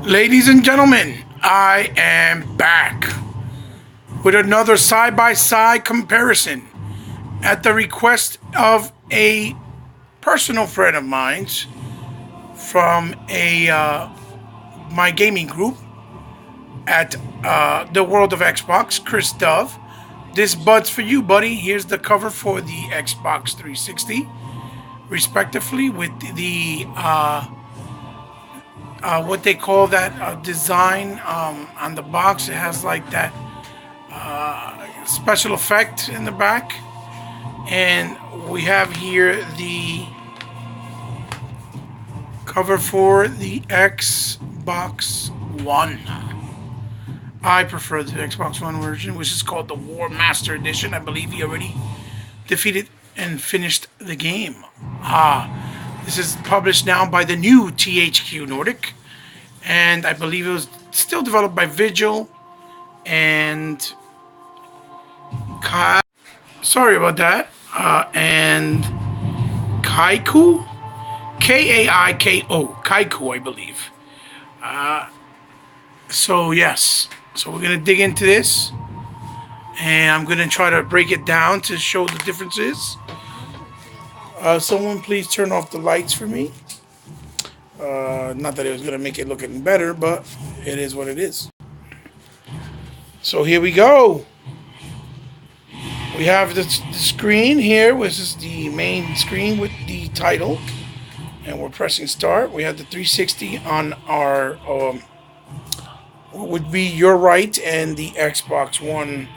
Ladies and gentlemen, I am back with another side by side comparison at the request of a personal friend of mine from a my gaming group at the World of Xbox, Chris Dove. This bud's for you, buddy. Here's the cover for the Xbox 360, respectively, with the what they call that design on the box. It has like that special effect in the back. And we have here the cover for the Xbox One. I prefer the Xbox One version, which is called the War Master Edition. I believe he already defeated and finished the game. This is published now by the new THQ Nordic, and I believe it was still developed by Vigil and sorry about that. And Kaiku, Kaiko, Kaiku, I believe. So yes, so we're gonna dig into this, and I'm gonna try to break it down to show the differences. Someone please turn off the lights for me. Not that it was gonna make it look any better, but it is what it is. So here we go. We have the screen here, which is the main screen with the title, and we're pressing start. We have the 360 on our what would be your right, and the Xbox One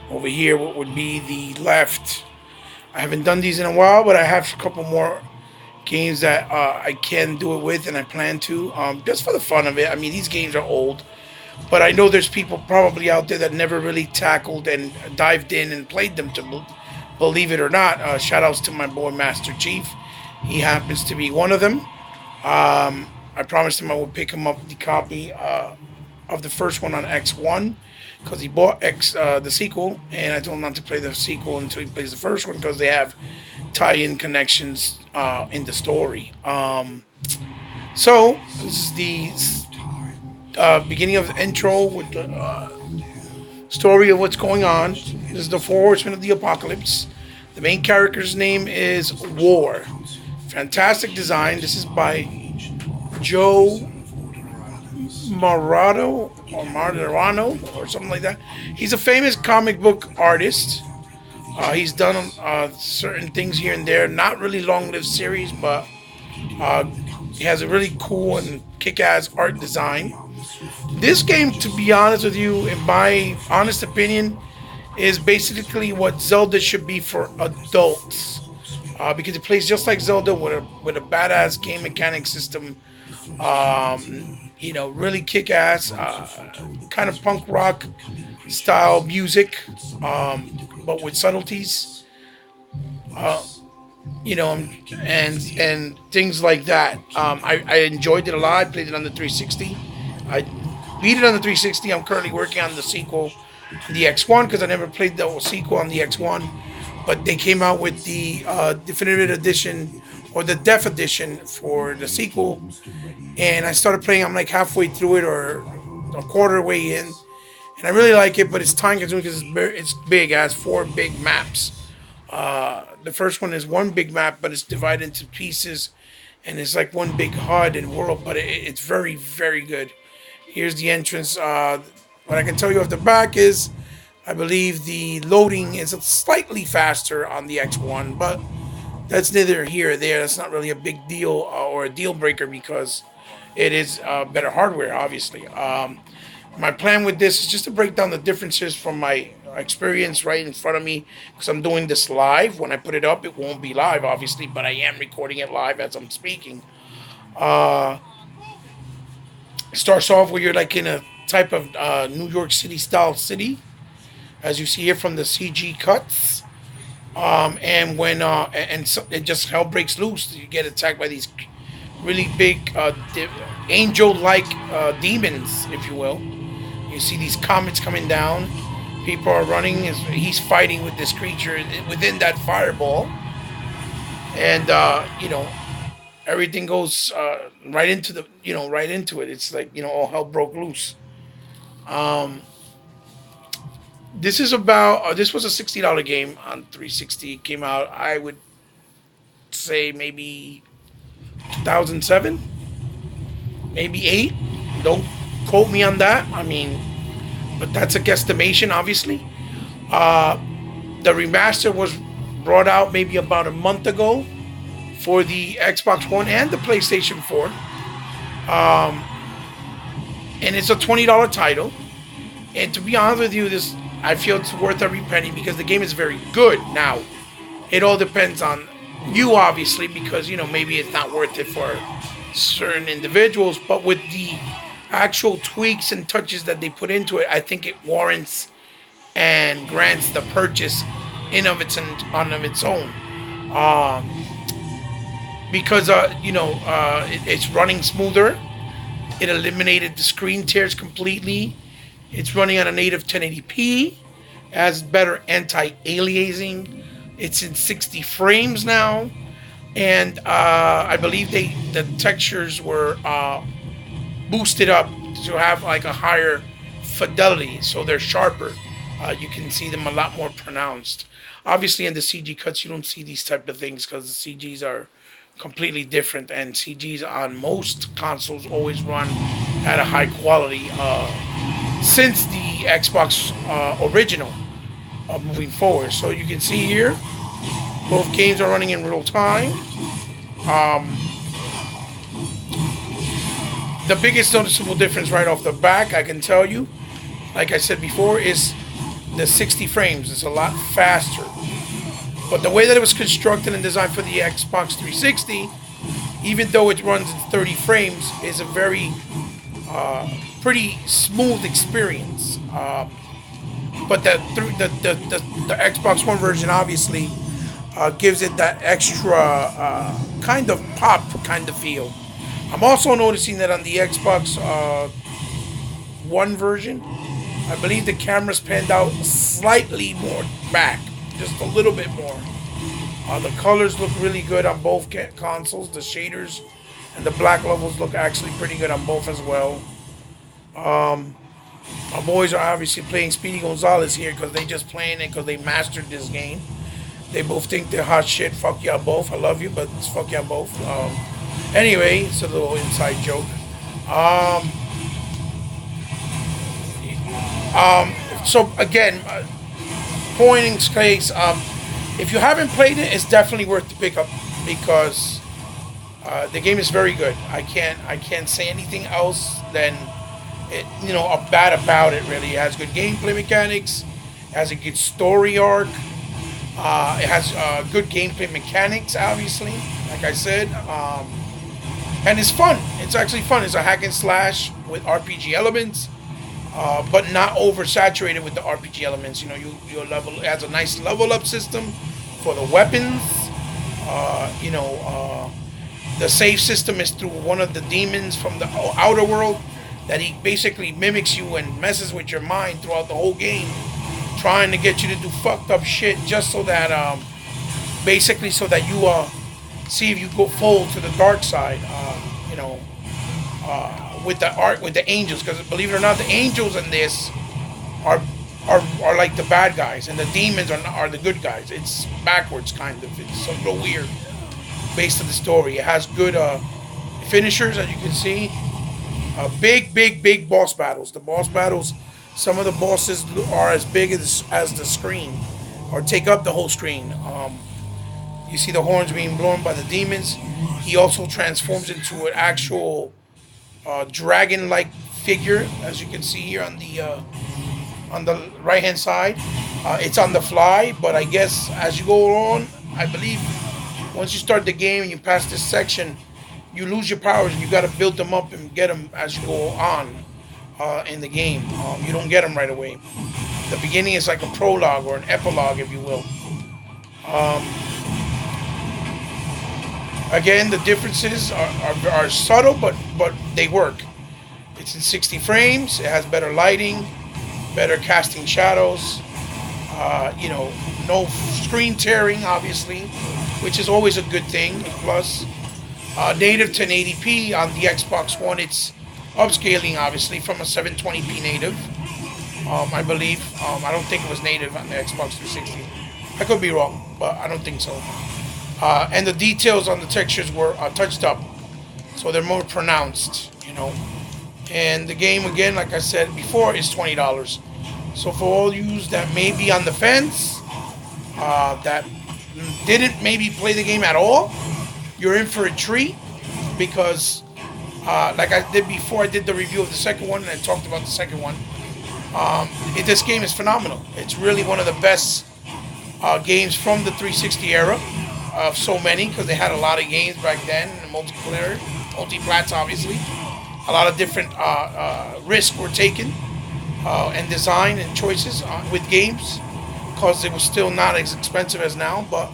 over here, what would be the left. I haven't done these in a while, but I have a couple more games that I can do it with, and I plan to, just for the fun of it. I mean, these games are old, but I know there's people probably out there that never really tackled and dived in and played them, to believe it or not. Shout outs to my boy Master Chief. He happens to be one of them. I promised him I would pick him up the copy of the first one on X1, because he bought the sequel, and I told him not to play the sequel until he plays the first one, because they have tie-in connections in the story. So this is the beginning of the intro with the story of what's going on. This is the Four Horsemen of the Apocalypse. The main character's name is War. Fantastic design. This is by Joe Marano or something like that. He's a famous comic book artist. He's done certain things here and there. Not really long-lived series, but he has a really cool and kick-ass art design. This game, to be honest with you, in my honest opinion, is basically what Zelda should be for adults, because it plays just like Zelda with a badass game mechanic system. Really kick-ass, kind of punk rock style music, but with subtleties, and things like that. I enjoyed it a lot. I played it on the 360. I beat it on the 360. I'm currently working on the sequel, the X1, because I never played the sequel on the X1. But they came out with the definitive edition, or the Def edition, for the sequel, and I started playing. I'm like halfway through it, or a quarter way in, and I really like it, but it's time consuming because it's big. It has 4 big maps. The first one is one big map, but it's divided into pieces, and it's like one big HUD and world, but it's very, very good. Here's the entrance. What I can tell you off the back is, I believe the loading is slightly faster on the X1, but that's neither here or there. That's not really a big deal, or a deal breaker, because it is better hardware, obviously. My plan with this is just to break down the differences from my experience right in front of me, because I'm doing this live. When I put it up, it won't be live, obviously, but I am recording it live as I'm speaking. Starts off where you're like in a type of New York City style city, as you see here from the CG cuts. And when so it just hell breaks loose. You get attacked by these really big angel-like demons, if you will. You see these comets coming down. People are running. He's fighting with this creature within that fireball, and everything goes right into the right into it. It's like all hell broke loose. Um, this was a $60 game on 360. It came out, I would say, maybe 2007, maybe 8. Don't quote me on that. I mean, but that's a guesstimation, obviously. Uh, the remaster was brought out maybe about a month ago for the Xbox One and the PlayStation 4. Um, and it's a $20 title. And to be honest with you, this I feel it's worth every penny because the game is very good. Now, it all depends on you, obviously, because maybe it's not worth it for certain individuals. But with the actual tweaks and touches that they put into it, I think it warrants and grants the purchase of its own. Um, because it's running smoother. It eliminated the screen tears completely. It's running on a native 1080p. It has better anti-aliasing. It's in 60 frames now, and I believe the textures were boosted up to have like a higher fidelity, so they're sharper. You can see them a lot more pronounced. Obviously, in the CG cuts, you don't see these type of things because the CGs are completely different, and CGs on most consoles always run at a high quality since the Xbox original moving forward. So you can see here, both games are running in real time. The biggest noticeable difference right off the back, I can tell you, like I said before, is the 60 frames. It's a lot faster. But the way that it was constructed and designed for the Xbox 360, even though it runs in 30 frames, is a very pretty smooth experience. But the Xbox One version obviously gives it that extra kind of pop kind of feel. I'm also noticing that on the Xbox One version, I believe the camera's panned out slightly more back, just a little bit more. The colors look really good on both consoles. The shaders and the black levels look actually pretty good on both as well. My boys are obviously playing Speedy Gonzalez here because they just playing it because they mastered this game. They both think they're hot shit. Fuck y'all both. I love you, but it's fuck y'all both. Anyway, it's a little inside joke. So again, pointing case, if you haven't played it, it's definitely worth to pick up because the game is very good. I can't say anything else than bad about it. Really, it has good gameplay mechanics, it has a good story arc, it has good gameplay mechanics, obviously, like I said, and it's fun. It's actually fun. It's a hack and slash with RPG elements. But not oversaturated with the RPG elements. You level. It has a nice level up system for the weapons. The save system is through one of the demons from the outer world that he basically mimics you and messes with your mind throughout the whole game, trying to get you to do fucked up shit just so that basically so that you see if you go full to the dark side. With the angels, because believe it or not, the angels in this are like the bad guys, and the demons are the good guys. It's backwards, kind of. It's a little weird, based on the story. It has good finishers, as you can see. Big boss battles. The boss battles, some of the bosses are as big as the screen, or take up the whole screen. You see the horns being blown by the demons. He also transforms into an actual dragon-like figure, as you can see here on the right-hand side. It's on the fly, but I guess as you go on, I believe once you start the game and you pass this section, you lose your powers and you got to build them up and get them as you go on in the game. You don't get them right away. The beginning is like a prologue or an epilogue, if you will. Again, the differences are subtle, but they work. It's in 60 frames. It has better lighting, better casting shadows. No screen tearing, obviously, which is always a good thing. Plus, native 1080p. On the Xbox One, it's upscaling, obviously, from a 720p native. I believe. I don't think it was native on the Xbox 360. I could be wrong, but I don't think so. And the details on the textures were touched up, so they're more pronounced, you know. And the game, again, like I said before, is $20. So for all you that may be on the fence, that didn't maybe play the game at all, you're in for a treat, because like I did before, I did the review of the second one and I talked about the second one. This game is phenomenal. It's really one of the best games from the 360 era of so many, because they had a lot of games back then, multiplayer, multi-plats, obviously. A lot of different risks were taken and design and choices with games, because it was still not as expensive as now. But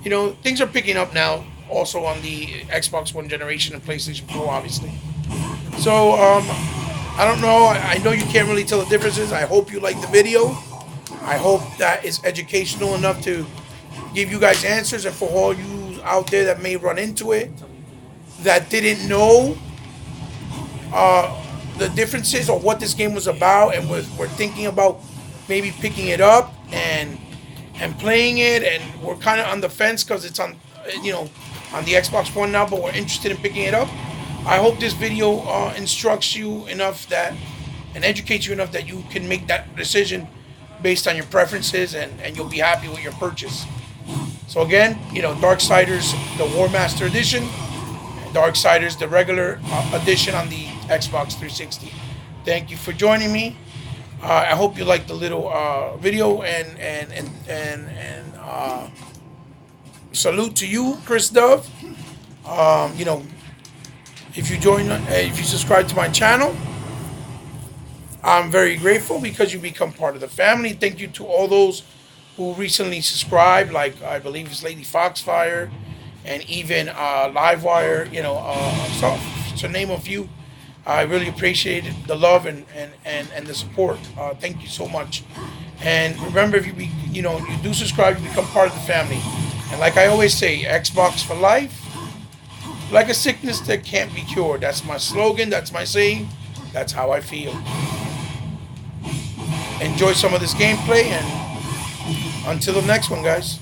you know, things are picking up now, also on the Xbox One generation and PlayStation 4, obviously. So I don't know. I know you can't really tell the differences. I hope you like the video. I hope that is educational enough to give you guys answers, and for all you out there that may run into it, that didn't know the differences or what this game was about, and were thinking about maybe picking it up and playing it, and we're kind of on the fence because it's on, you know, on the Xbox One now, but we're interested in picking it up. I hope this video instructs you enough that, and educates you enough that you can make that decision based on your preferences, and you'll be happy with your purchase. So again, you know, Darksiders, the War Master Edition, Darksiders, the regular edition on the Xbox 360. Thank you for joining me. I hope you liked the little video, and salute to you, Chris Dove. You know, if you subscribe to my channel, I'm very grateful, because you become part of the family. Thank you to all those who recently subscribed, like I believe it's Lady Foxfire, and even Livewire, you know, so to name a few. I really appreciate the love and the support. Thank you so much. And remember, if you do subscribe, you become part of the family. And like I always say, Xbox for life, like a sickness that can't be cured. That's my slogan. That's my saying. That's how I feel. Enjoy some of this gameplay, and until the next one, guys.